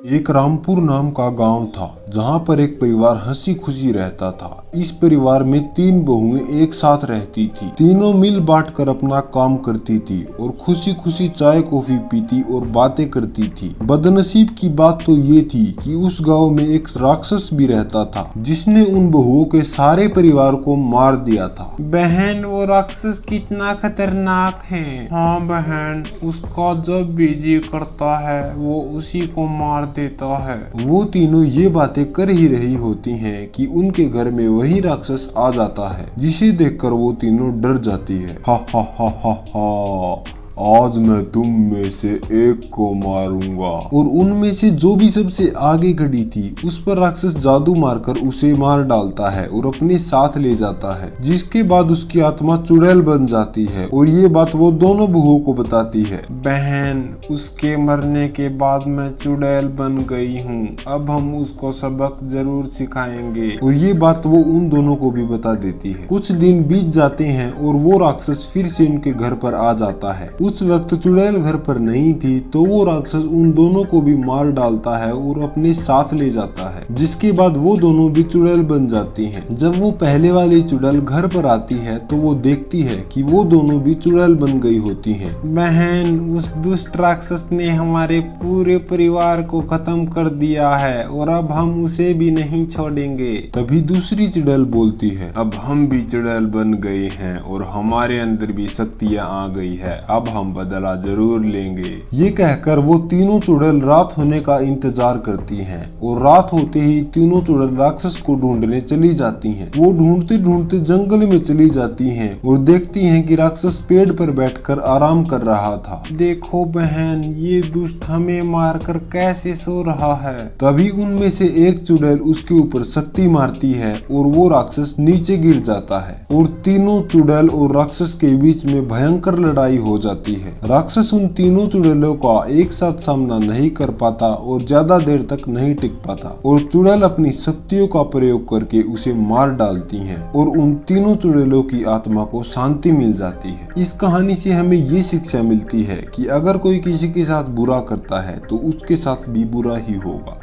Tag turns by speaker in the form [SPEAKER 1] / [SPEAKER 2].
[SPEAKER 1] एक रामपुर नाम का गांव था जहां पर एक परिवार हंसी खुशी रहता था। इस परिवार में 3 बहुएं एक साथ रहती थी। तीनों मिल बांट कर अपना काम करती थी और खुशी खुशी चाय कॉफी पीती और बातें करती थी। बदनसीब की बात तो ये थी कि उस गांव में एक राक्षस भी रहता था जिसने उन बहुओं के सारे परिवार को मार दिया था।
[SPEAKER 2] बहन, वो राक्षस कितना खतरनाक है। हाँ बहन, उसका जब भी जी करता है वो उसी को मार देता है।
[SPEAKER 1] वो तीनों ये बातें कर ही रही होती हैं कि उनके घर में वही राक्षस आ जाता है जिसे देखकर वो तीनों डर जाती है। हा हा हा हा हा, आज मैं तुम में से एक को मारूंगा। और उनमें से जो भी सबसे आगे खड़ी थी उस पर राक्षस जादू मारकर उसे मार डालता है और अपने साथ ले जाता है, जिसके बाद उसकी आत्मा चुड़ैल बन जाती है और ये बात वो दोनों बहुओं को बताती है।
[SPEAKER 2] बहन, उसके मरने के बाद मैं चुड़ैल बन गई हूँ। अब हम उसको सबक जरूर सिखाएंगे।
[SPEAKER 1] और ये बात वो उन दोनों को भी बता देती है। कुछ दिन बीत जाते हैं और वो राक्षस फिर से उनके घर पर आ जाता है। उस वक्त चुड़ैल घर पर नहीं थी तो वो राक्षस उन दोनों को भी मार डालता है और अपने साथ ले जाता है, जिसके बाद वो दोनों भी चुड़ैल बन जाती हैं। जब वो पहले वाली चुड़ैल घर पर आती है तो वो देखती है कि वो दोनों भी चुड़ैल बन गई होती हैं।
[SPEAKER 2] बहन, उस दुष्ट राक्षस ने हमारे पूरे परिवार को खत्म कर दिया है और अब हम उसे भी नहीं छोड़ेंगे।
[SPEAKER 1] तभी दूसरी चुड़ैल बोलती है,
[SPEAKER 2] अब हम भी चुड़ैल बन गए हैं और हमारे अंदर भी शक्तियाँ आ गई है। अब हम बदला जरूर लेंगे।
[SPEAKER 1] ये कहकर वो तीनों चुड़ैल रात होने का इंतजार करती हैं और रात होते ही तीनों चुड़ैल राक्षस को ढूंढने चली जाती हैं। वो ढूंढते ढूंढते जंगल में चली जाती हैं और देखती हैं कि राक्षस पेड़ पर बैठकर आराम कर रहा था।
[SPEAKER 2] देखो बहन, ये दुष्ट हमें मारकर कैसे सो रहा है।
[SPEAKER 1] तभी उनमें से एक चुड़ैल उसके ऊपर शक्ति मारती है और वो राक्षस नीचे गिर जाता है और तीनों चुड़ैल और राक्षस के बीच में भयंकर लड़ाई हो जाती है। राक्षस उन तीनों चुड़ैलों का एक साथ सामना नहीं कर पाता और ज्यादा देर तक नहीं टिक पाता और चुड़ैल अपनी शक्तियों का प्रयोग करके उसे मार डालती हैं और उन तीनों चुड़ैलों की आत्मा को शांति मिल जाती है। इस कहानी से हमें ये शिक्षा मिलती है कि अगर कोई किसी के साथ बुरा करता है तो उसके साथ भी बुरा ही होगा।